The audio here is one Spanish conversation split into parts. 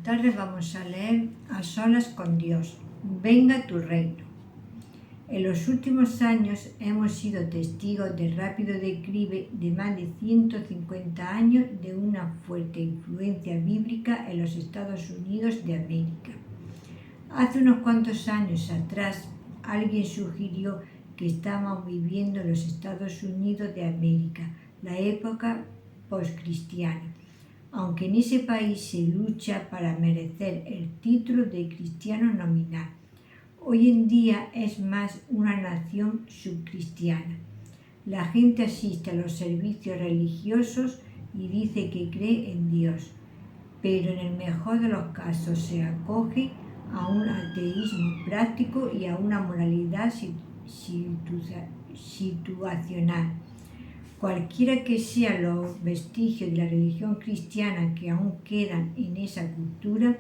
tarde vamos a leer A solas con Dios. Venga tu reino. En los últimos años hemos sido testigos del rápido declive de más de 150 años de una fuerte influencia bíblica en los Estados Unidos de América. Hace unos cuantos años atrás, alguien sugirió que estábamos viviendo en los Estados Unidos de América, la época postcristiana, aunque en ese país se lucha para merecer el título de cristiano nominal. Hoy en día es más una nación subcristiana. La gente asiste a los servicios religiosos y dice que cree en Dios, pero en el mejor de los casos se acoge a un ateísmo práctico y a una moralidad situacional. Cualquiera que sean los vestigios de la religión cristiana que aún quedan en esa cultura,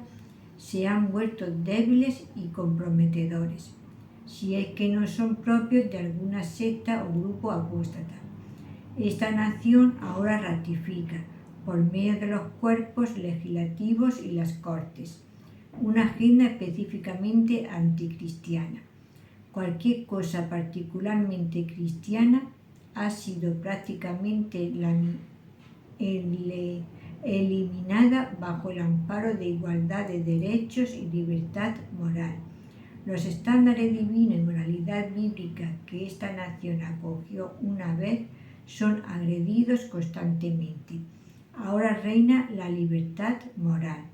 se han vuelto débiles y comprometedores, si es que no son propios de alguna secta o grupo apóstata. Esta nación ahora ratifica, por medio de los cuerpos legislativos y las cortes, una agenda específicamente anticristiana. Cualquier cosa particularmente cristiana ha sido prácticamente eliminada bajo el amparo de igualdad de derechos y libertad moral. Los estándares divinos y moralidad bíblica que esta nación acogió una vez son agredidos constantemente. Ahora reina la libertad moral.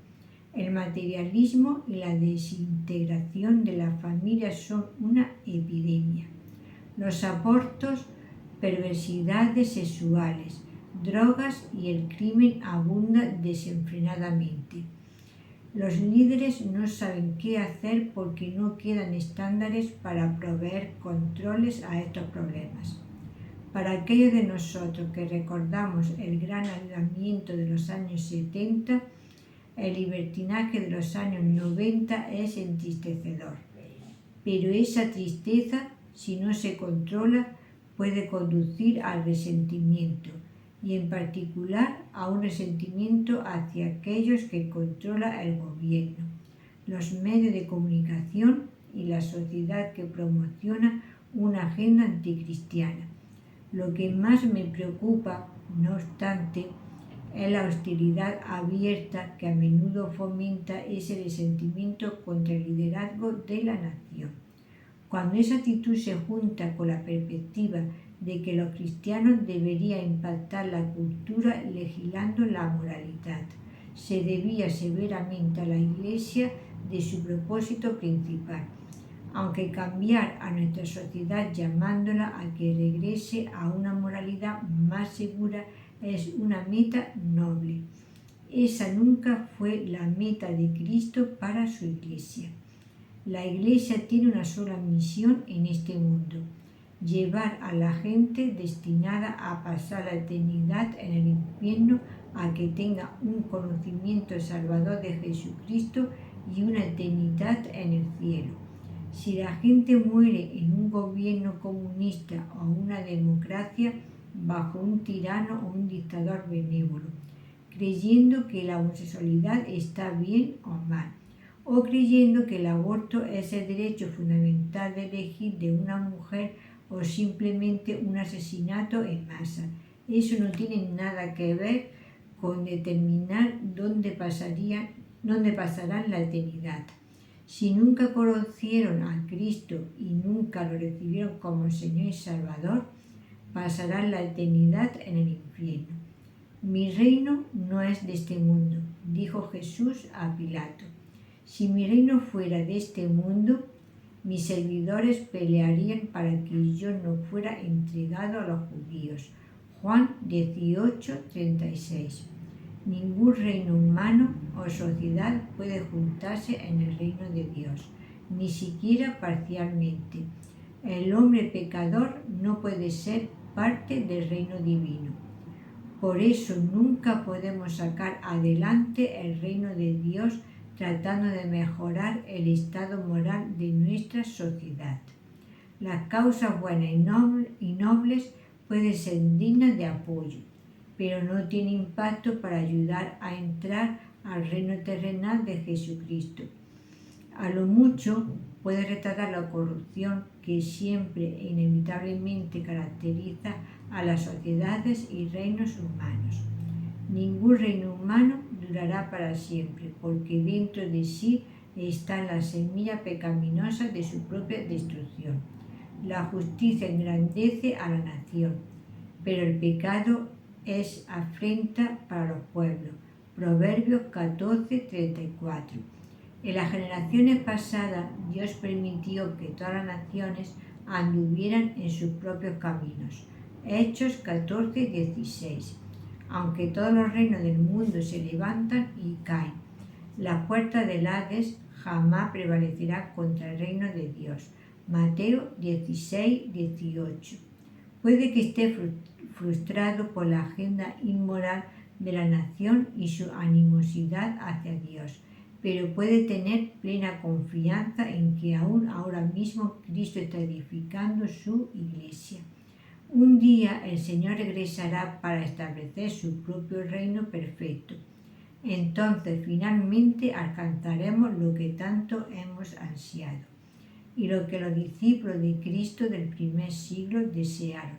El materialismo y la desintegración de la familia son una epidemia. Los abortos, perversidades sexuales, drogas y el crimen abundan desenfrenadamente. Los líderes no saben qué hacer porque no quedan estándares para proveer controles a estos problemas. Para aquellos de nosotros que recordamos el gran avivamiento de los años 70, el libertinaje de los años 90 es entristecedor. Pero esa tristeza, si no se controla, puede conducir al resentimiento, y en particular a un resentimiento hacia aquellos que controla el gobierno, los medios de comunicación y la sociedad que promociona una agenda anticristiana. Lo que más me preocupa, no obstante, es la hostilidad abierta que a menudo fomenta ese resentimiento contra el liderazgo de la nación. Cuando esa actitud se junta con la perspectiva de que los cristianos deberían impactar la cultura legislando la moralidad, se debía severamente a la Iglesia de su propósito principal, aunque cambiar a nuestra sociedad llamándola a que regrese a una moralidad más segura es una meta noble. Esa nunca fue la meta de Cristo para su Iglesia. La Iglesia tiene una sola misión en este mundo: llevar a la gente destinada a pasar la eternidad en el infierno a que tenga un conocimiento salvador de Jesucristo y una eternidad en el cielo. Si la gente muere en un gobierno comunista o una democracia bajo un tirano o un dictador benévolo, creyendo que la homosexualidad está bien o mal, o creyendo que el aborto es el derecho fundamental de elegir de una mujer, o simplemente un asesinato en masa, eso no tiene nada que ver con determinar dónde pasarán la eternidad. Si nunca conocieron a Cristo y nunca lo recibieron como Señor y Salvador, pasarán la eternidad en el infierno. Mi reino no es de este mundo, dijo Jesús a Pilato. Si mi reino fuera de este mundo, mis servidores pelearían para que yo no fuera entregado a los judíos. Juan 18:36. Ningún reino humano o sociedad puede juntarse en el reino de Dios, ni siquiera parcialmente. El hombre pecador no puede ser parte del reino divino. Por eso nunca podemos sacar adelante el reino de Dios tratando de mejorar el estado moral de nuestra sociedad. Las causas buenas y nobles pueden ser dignas de apoyo, pero no tienen impacto para ayudar a entrar al reino terrenal de Jesucristo. A lo mucho puede retratar la corrupción que siempre e inevitablemente caracteriza a las sociedades y reinos humanos. Ningún reino humano durará para siempre, porque dentro de sí está la semilla pecaminosa de su propia destrucción. La justicia engrandece a la nación, pero el pecado es afrenta para los pueblos. Proverbios 14:34. En las generaciones pasadas, Dios permitió que todas las naciones anduvieran en sus propios caminos. Hechos 14:16. Aunque todos los reinos del mundo se levantan y caen, la puerta del Hades jamás prevalecerá contra el reino de Dios. Mateo 16:18. Puede que esté frustrado por la agenda inmoral de la nación y su animosidad hacia Dios, pero puede tener plena confianza en que aún ahora mismo Cristo está edificando su iglesia. Un día el Señor regresará para establecer su propio reino perfecto. Entonces finalmente alcanzaremos lo que tanto hemos ansiado y lo que los discípulos de Cristo del primer siglo desearon: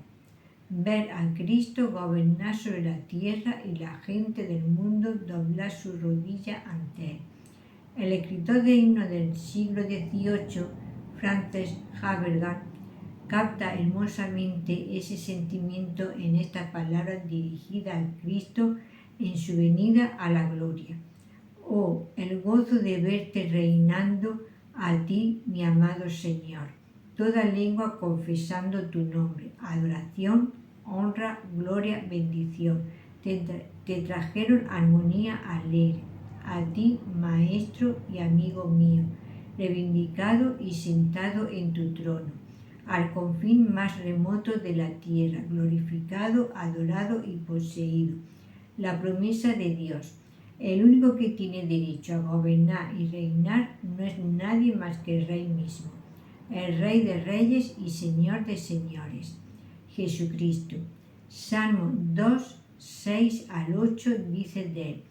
ver a Cristo gobernar sobre la tierra y la gente del mundo doblar su rodilla ante Él. El escritor de himnos del siglo XVIII, Frances Havergal, capta hermosamente ese sentimiento en estas palabras dirigidas a Cristo en su venida a la gloria. Oh, el gozo de verte reinando, a ti, mi amado Señor. Toda lengua confesando tu nombre. Adoración, honra, gloria, bendición. Te trajeron armonía alegre. A ti, Maestro y amigo mío, reivindicado y sentado en tu trono, al confín más remoto de la tierra, glorificado, adorado y poseído. La promesa de Dios. El único que tiene derecho a gobernar y reinar no es nadie más que el Rey mismo, el Rey de Reyes y Señor de Señores, Jesucristo. Salmo 2:6-8 dice de él: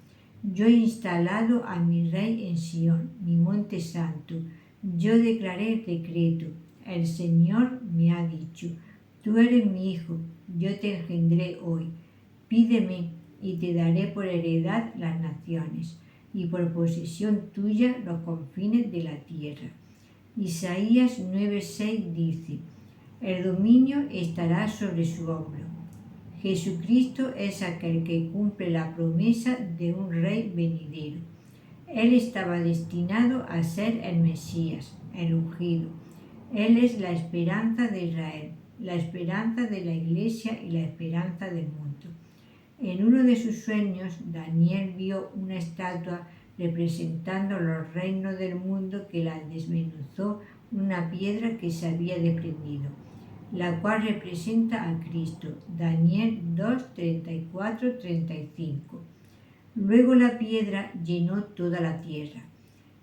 yo he instalado a mi Rey en Sión, mi monte santo. Yo declaré el decreto. El Señor me ha dicho: tú eres mi hijo, yo te engendré hoy. Pídeme y te daré por heredad las naciones, y por posesión tuya los confines de la tierra. Isaías 9:6 dice: el dominio estará sobre su hombro. Jesucristo es aquel que cumple la promesa de un rey venidero. Él estaba destinado a ser el Mesías, el ungido. Él es la esperanza de Israel, la esperanza de la Iglesia y la esperanza del mundo. En uno de sus sueños, Daniel vio una estatua representando los reinos del mundo que la desmenuzó una piedra que se había desprendido, la cual representa a Cristo. Daniel 2:34-35. Luego la piedra llenó toda la tierra.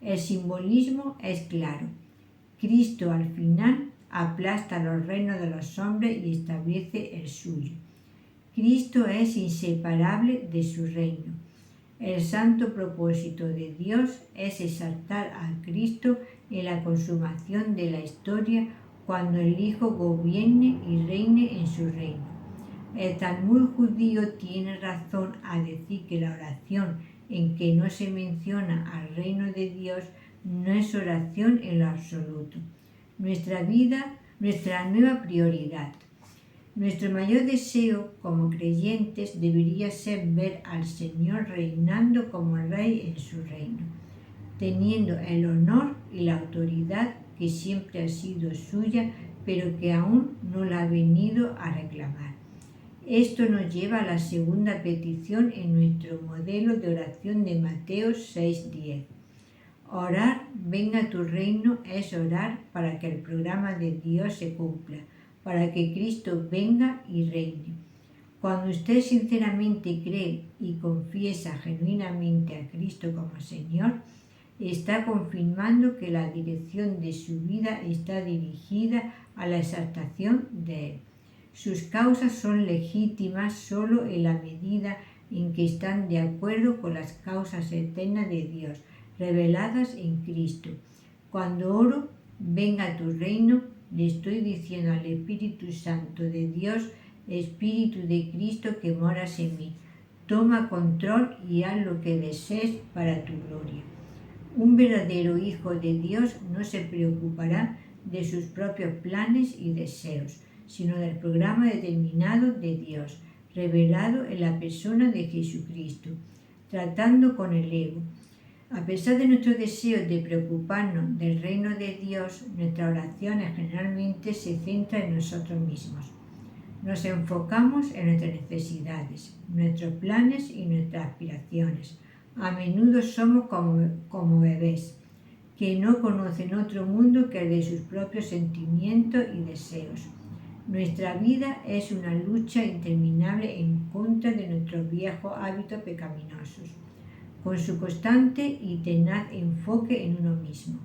El simbolismo es claro. Cristo al final aplasta los reinos de los hombres y establece el suyo. Cristo es inseparable de su reino. El santo propósito de Dios es exaltar a Cristo en la consumación de la historia, cuando el Hijo gobierne y reine en su reino. El Talmud judío tiene razón al decir que la oración en que no se menciona al reino de Dios no es oración en lo absoluto. Nuestra nueva prioridad. Nuestro mayor deseo como creyentes debería ser ver al Señor reinando como Rey en su reino, teniendo el honor y la autoridad que siempre ha sido suya, pero que aún no la ha venido a reclamar. Esto nos lleva a la segunda petición en nuestro modelo de oración de Mateo 6:10. Orar, venga tu reino, es orar para que el programa de Dios se cumpla, para que Cristo venga y reine. Cuando usted sinceramente cree y confiesa genuinamente a Cristo como Señor, está confirmando que la dirección de su vida está dirigida a la exaltación de Él. Sus causas son legítimas solo en la medida en que están de acuerdo con las causas eternas de Dios, reveladas en Cristo. Cuando oro, venga tu reino, le estoy diciendo al Espíritu Santo de Dios, Espíritu de Cristo que moras en mí. Toma control y haz lo que desees para tu gloria. Un verdadero hijo de Dios no se preocupará de sus propios planes y deseos, sino del programa determinado de Dios, revelado en la persona de Jesucristo, tratando con el ego. A pesar de nuestro deseo de preocuparnos del reino de Dios, nuestras oraciones generalmente se centran en nosotros mismos. Nos enfocamos en nuestras necesidades, nuestros planes y nuestras aspiraciones. A menudo somos como bebés, que no conocen otro mundo que el de sus propios sentimientos y deseos. Nuestra vida es una lucha interminable en contra de nuestros viejos hábitos pecaminosos, con su constante y tenaz enfoque en uno mismo.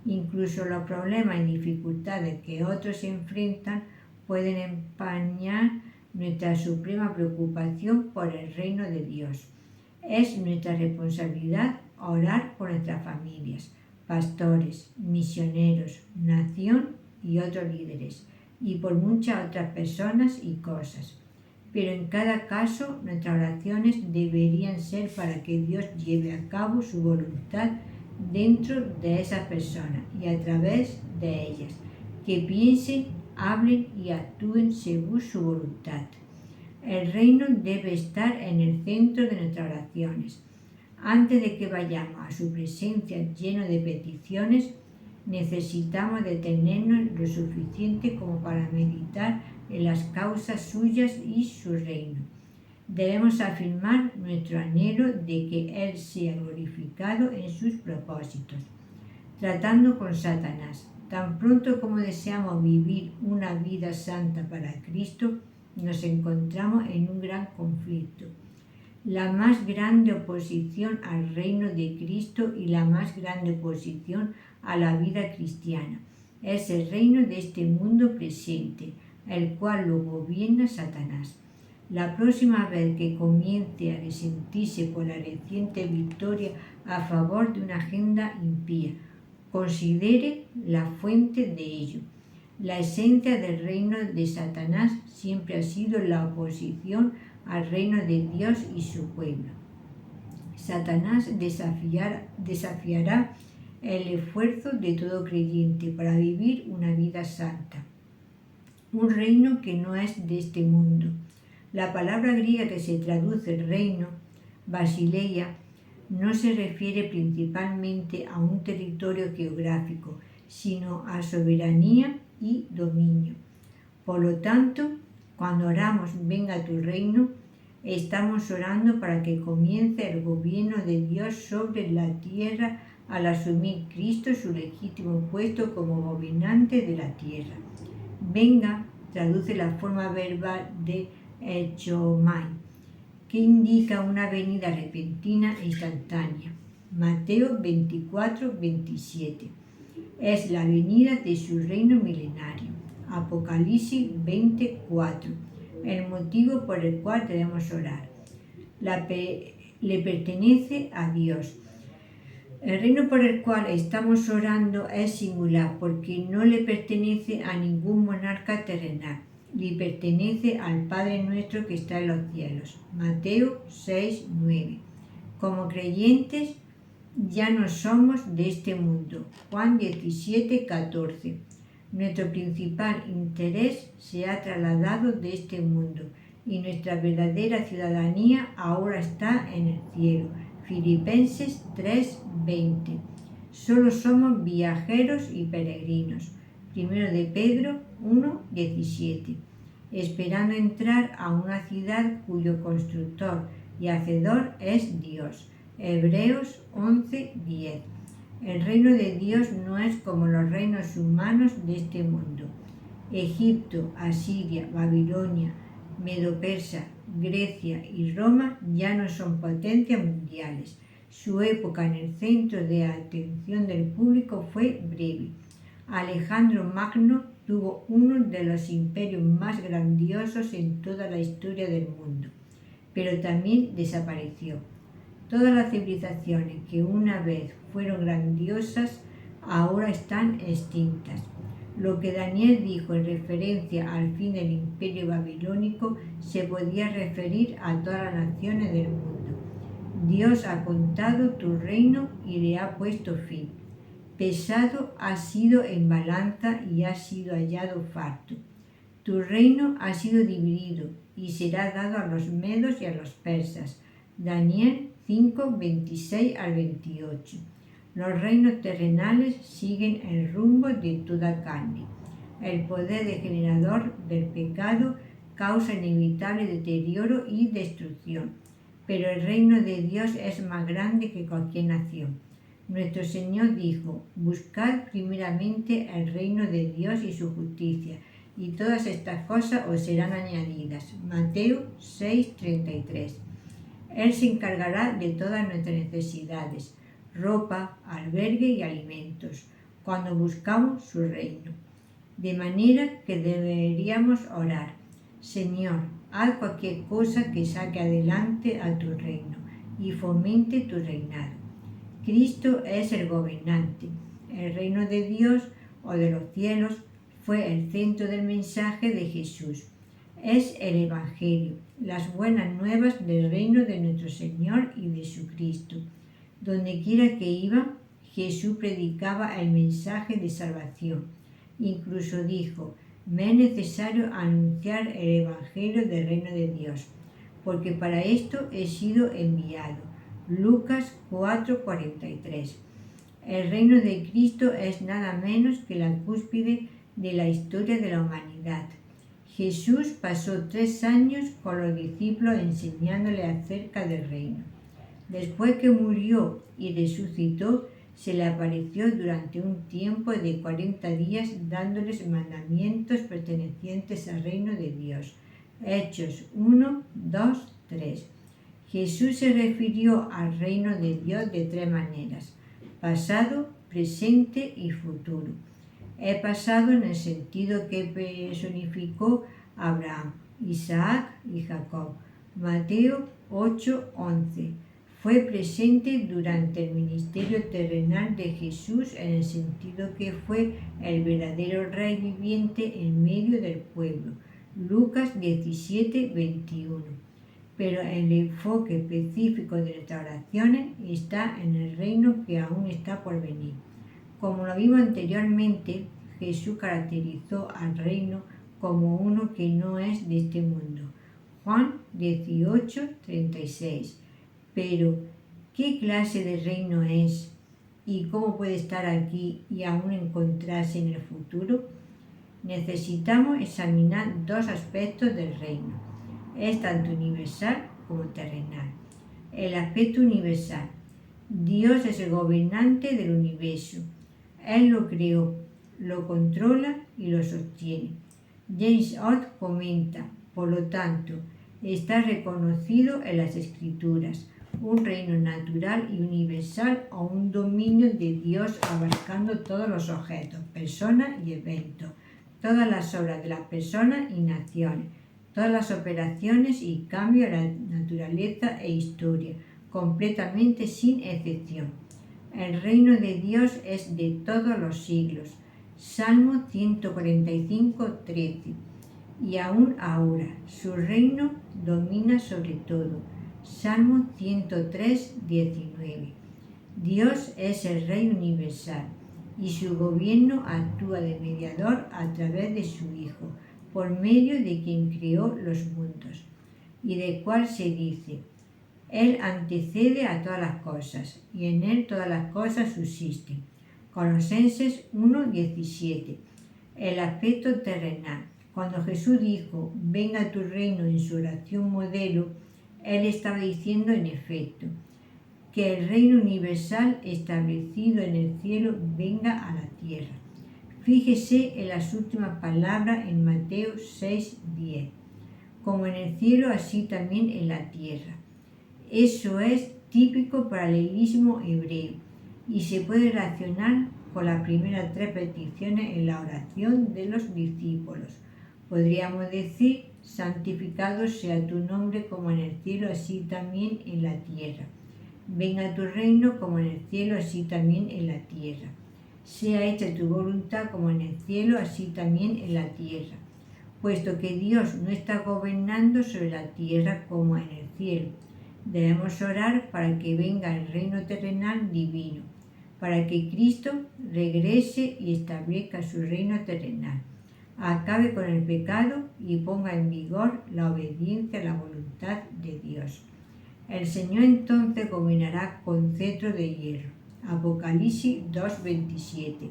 Incluso los problemas y dificultades que otros enfrentan pueden empañar nuestra suprema preocupación por el reino de Dios. Es nuestra responsabilidad orar por nuestras familias, pastores, misioneros, nación y otros líderes, y por muchas otras personas y cosas. Pero en cada caso, nuestras oraciones deberían ser para que Dios lleve a cabo su voluntad dentro de esas personas y a través de ellas, que piensen, hablen y actúen según su voluntad. El reino debe estar en el centro de nuestras oraciones. Antes de que vayamos a su presencia lleno de peticiones, necesitamos detenernos lo suficiente como para meditar en las causas suyas y su reino. Debemos afirmar nuestro anhelo de que Él sea glorificado en sus propósitos. Tratando con Satanás, tan pronto como deseamos vivir una vida santa para Cristo, nos encontramos en un gran conflicto. La más grande oposición al reino de Cristo y la más grande oposición a la vida cristiana es el reino de este mundo presente, el cual lo gobierna Satanás. La próxima vez que comience a resentirse por la reciente victoria a favor de una agenda impía, considere la fuente de ello. La esencia del reino de Satanás siempre ha sido la oposición al reino de Dios y su pueblo. Satanás desafiará el esfuerzo de todo creyente para vivir una vida santa, un reino que no es de este mundo. La palabra griega que se traduce reino, basileia, no se refiere principalmente a un territorio geográfico, sino a soberanía y dominio. Por lo tanto, cuando oramos venga tu reino, estamos orando para que comience el gobierno de Dios sobre la tierra al asumir Cristo su legítimo puesto como gobernante de la tierra. Venga traduce la forma verbal de echomai, que indica una venida repentina e instantánea. Mateo 24-27. Es la venida de su reino milenario. Apocalipsis 20:4. El motivo por el cual debemos orar. Le pertenece a Dios. El reino por el cual estamos orando es singular porque no le pertenece a ningún monarca terrenal. Le pertenece al Padre nuestro que está en los cielos. Mateo 6:9. Como creyentes ya no somos de este mundo. Juan 17:14. Nuestro principal interés se ha trasladado de este mundo y nuestra verdadera ciudadanía ahora está en el cielo. Filipenses 3:20. Solo somos viajeros y peregrinos. 1 de Pedro 1:17. Esperando entrar a una ciudad cuyo constructor y hacedor es Dios. Hebreos 11:10. El reino de Dios no es como los reinos humanos de este mundo. Egipto, Asiria, Babilonia, Medo-Persa, Grecia y Roma ya no son potencias mundiales. Su época en el centro de atención del público fue breve. Alejandro Magno tuvo uno de los imperios más grandiosos en toda la historia del mundo. pero también desapareció. Todas las civilizaciones que una vez fueron grandiosas ahora están extintas. Lo que Daniel dijo en referencia al fin del imperio babilónico se podía referir a todas las naciones del mundo. Dios ha contado tu reino y le ha puesto fin. Pesado ha sido en balanza y ha sido hallado farto. Tu reino ha sido dividido y será dado a los medos y a los persas. Daniel 5, 26 al 28. Los reinos terrenales siguen el rumbo de toda carne. El poder degenerador del pecado causa inevitable deterioro y destrucción, pero el reino de Dios es más grande que cualquier nación. Nuestro Señor dijo: buscad primeramente el reino de Dios y su justicia, y todas estas cosas os serán añadidas. Mateo 6:33. Él se encargará de todas nuestras necesidades, ropa, albergue y alimentos, cuando buscamos su reino. De manera que deberíamos orar: Señor, haz cualquier cosa que saque adelante a tu reino y fomente tu reinado. Cristo es el gobernante. El reino de Dios o de los cielos fue el centro del mensaje de Jesús. Es el Evangelio, las buenas nuevas del reino de nuestro Señor y de su Cristo. Donde quiera que iba, Jesús predicaba el mensaje de salvación. Incluso dijo: me es necesario anunciar el Evangelio del reino de Dios, porque para esto he sido enviado. Lucas 4:43. El reino de Cristo es nada menos que la cúspide de la historia de la humanidad. Jesús pasó 3 años con los discípulos enseñándole acerca del reino. Después que murió y resucitó, se le apareció durante un tiempo de 40 días dándoles mandamientos pertenecientes al reino de Dios. Hechos 1, 2, 3. Jesús se refirió al reino de Dios de 3 maneras: pasado, presente y futuro. He pasado en el sentido que personificó a Abraham, Isaac y Jacob. Mateo 8:11. Fue presente durante el ministerio terrenal de Jesús en el sentido que fue el verdadero rey viviente en medio del pueblo. Lucas 17:21. Pero el enfoque específico de nuestras oraciones está en el reino que aún está por venir. Como lo vimos anteriormente, Jesús caracterizó al reino como uno que no es de este mundo. Juan 18:36. Pero, ¿qué clase de reino es? ¿Y cómo puede estar aquí y aún encontrarse en el futuro? Necesitamos examinar 2 aspectos del reino. Es tanto universal como terrenal. El aspecto universal. Dios es el gobernante del universo. Él lo creó, lo controla y lo sostiene. James Ott comenta: por lo tanto, está reconocido en las Escrituras un reino natural y universal o un dominio de Dios abarcando todos los objetos, personas y eventos, todas las obras de las personas y naciones, todas las operaciones y cambios de la naturaleza e historia, completamente sin excepción. El reino de Dios es de todos los siglos. Salmo 145:13. Y aún ahora, su reino domina sobre todo. Salmo 103:19. Dios es el Rey universal y su gobierno actúa de mediador a través de su Hijo, por medio de quien creó los mundos, y del cual se dice: Él antecede a todas las cosas, y en Él todas las cosas subsisten. Colosenses 1:17. El aspecto terrenal. Cuando Jesús dijo: venga tu reino en su oración modelo, Él estaba diciendo en efecto que el reino universal establecido en el cielo venga a la tierra. Fíjese en las últimas palabras en Mateo 6:10. Como en el cielo, así también en la tierra. Eso es típico paralelismo hebreo y se puede relacionar con las primeras 3 peticiones en la oración de los discípulos. Podríamos decir santificado sea tu nombre como en el cielo, así también en la tierra. Venga tu reino como en el cielo, así también en la tierra. Sea hecha tu voluntad como en el cielo, así también en la tierra. Puesto que Dios no está gobernando sobre la tierra como en el cielo, debemos orar para que venga el reino terrenal divino, para que Cristo regrese y establezca su reino terrenal, acabe con el pecado y ponga en vigor la obediencia a la voluntad de Dios. El Señor entonces gobernará con cetro de hierro. Apocalipsis 2:27.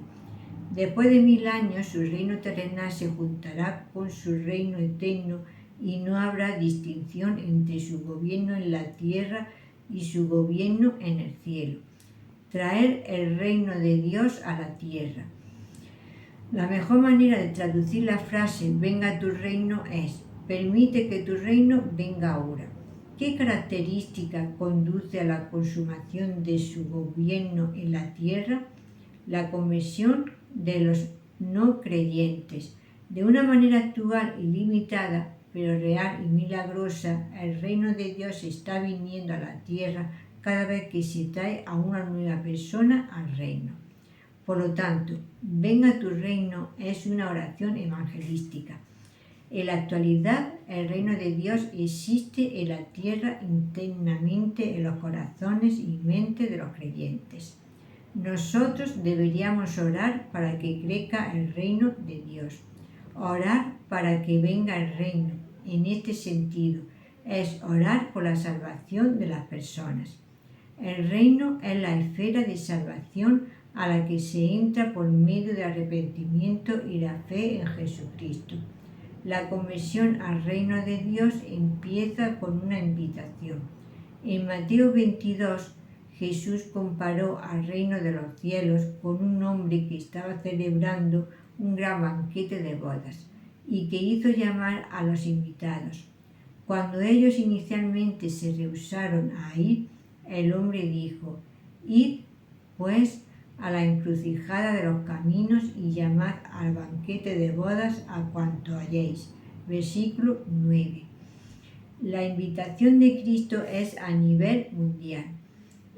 Después de 1000 años su reino terrenal se juntará con su reino eterno y no habrá distinción entre su gobierno en la tierra y su gobierno en el cielo. Traer el reino de Dios a la tierra. La mejor manera de traducir la frase venga tu reino es: permite que tu reino venga ahora. ¿Qué característica conduce a la consumación de su gobierno en la tierra? La conversión de los no creyentes. De una manera actual y limitada, pero real y milagrosa, el reino de Dios está viniendo a la tierra cada vez que se trae a una nueva persona al reino. Por lo tanto, venga tu reino es una oración evangelística. En la actualidad, el reino de Dios existe en la tierra internamente en los corazones y mentes de los creyentes. Nosotros deberíamos orar para que crezca el reino de Dios. Orar para que venga el reino, en este sentido, es orar por la salvación de las personas. El reino es la esfera de salvación a la que se entra por medio del arrepentimiento y la fe en Jesucristo. La conversión al reino de Dios empieza con una invitación. En Mateo 22, Jesús comparó al reino de los cielos con un hombre que estaba celebrando un gran banquete de bodas y que hizo llamar a los invitados. Cuando ellos inicialmente se rehusaron a ir, el hombre dijo: id, pues, a la encrucijada de los caminos y llamad al banquete de bodas a cuanto halléis. Versículo 9. La invitación de Cristo es a nivel mundial.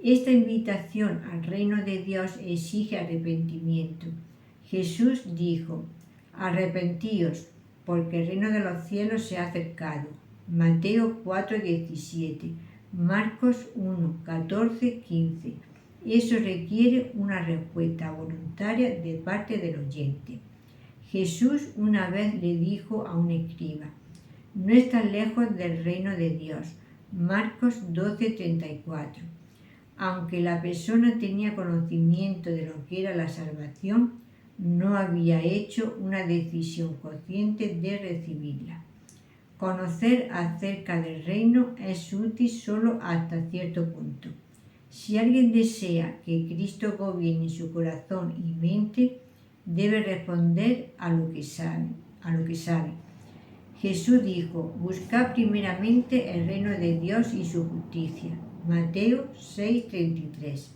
Esta invitación al reino de Dios exige arrepentimiento. Jesús dijo: arrepentíos, porque el reino de los cielos se ha acercado. Mateo 4:17, Marcos 1:14-15. Eso requiere una respuesta voluntaria de parte del oyente. Jesús una vez le dijo a un escriba: no estás lejos del reino de Dios. Marcos 12:34. Aunque la persona tenía conocimiento de lo que era la salvación, no había hecho una decisión consciente de recibirla. Conocer acerca del reino es útil solo hasta cierto punto. Si alguien desea que Cristo gobierne su corazón y mente, debe responder a lo que sabe. Jesús dijo: buscad primeramente el reino de Dios y su justicia. Mateo 6:33.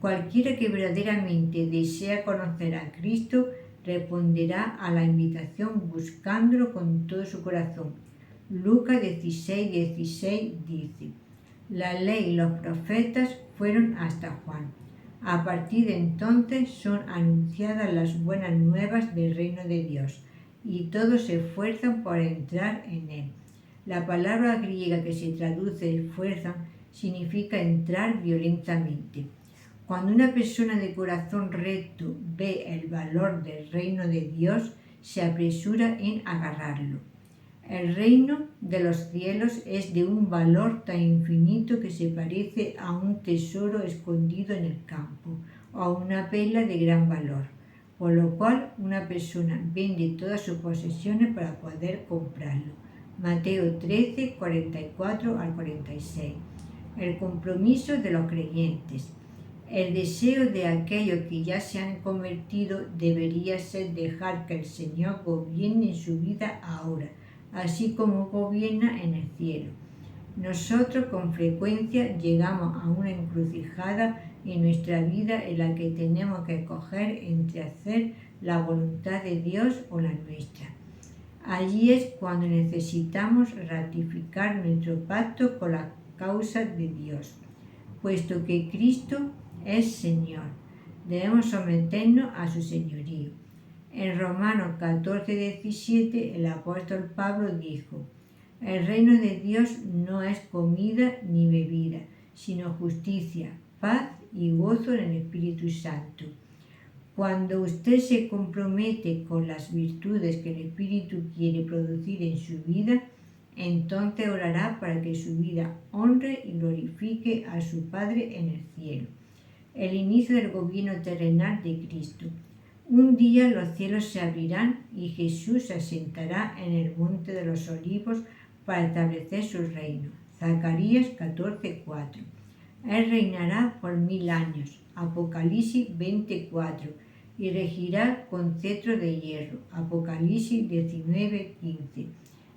Cualquiera que verdaderamente desea conocer a Cristo responderá a la invitación buscándolo con todo su corazón. Lucas 16:16 dice: la ley y los profetas fueron hasta Juan. A partir de entonces son anunciadas las buenas nuevas del reino de Dios, y todos se esfuerzan por entrar en él. La palabra griega que se traduce esfuerzan significa entrar violentamente. Cuando una persona de corazón recto ve el valor del reino de Dios, se apresura en agarrarlo. El reino de los cielos es de un valor tan infinito que se parece a un tesoro escondido en el campo o a una perla de gran valor, por lo cual una persona vende todas sus posesiones para poder comprarlo. Mateo 13:44-46. El compromiso de los creyentes. El deseo de aquellos que ya se han convertido debería ser dejar que el Señor gobierne en su vida ahora, así como gobierna en el cielo. Nosotros con frecuencia llegamos a una encrucijada en nuestra vida en la que tenemos que escoger entre hacer la voluntad de Dios o la nuestra. Allí es cuando necesitamos ratificar nuestro pacto con la causa de Dios. Puesto que Cristo es Señor, debemos someternos a su señorío. En Romanos 14:17 el apóstol Pablo dijo: el reino de Dios no es comida ni bebida, sino justicia, paz y gozo en el Espíritu Santo. Cuando usted se compromete con las virtudes que el Espíritu quiere producir en su vida, entonces orará para que su vida honre y glorifique a su Padre en el cielo. El inicio del gobierno terrenal de Cristo. Un día los cielos se abrirán y Jesús se asentará en el monte de los olivos para establecer su reino. Zacarías 14:4. Él reinará por 1000 años. Apocalipsis 20:4. Y regirá con cetro de hierro. Apocalipsis 19:15.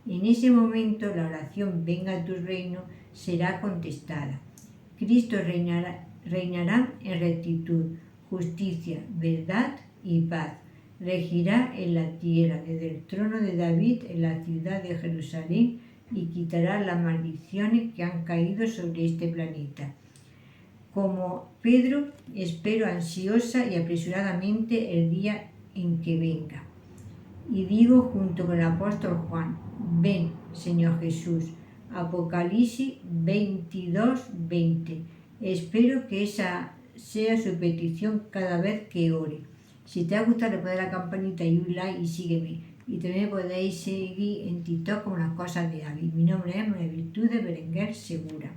En ese momento la oración venga a tu reino será contestada. Cristo reinará en rectitud, justicia, verdad y paz. Regirá en la tierra desde el trono de David en la ciudad de Jerusalén y quitará las maldiciones que han caído sobre este planeta. Como Pedro, espero ansiosa y apresuradamente el día en que venga. Y digo junto con el apóstol Juan: ven, Señor Jesús. Apocalipsis 22:20. Espero que esa sea su petición cada vez que ore. Si te ha gustado, le puedes dar a la campanita y un like y sígueme. Y también podéis seguir en TikTok como Las Cosas de Abby. Mi nombre es María Virtudes Berenguer Segura.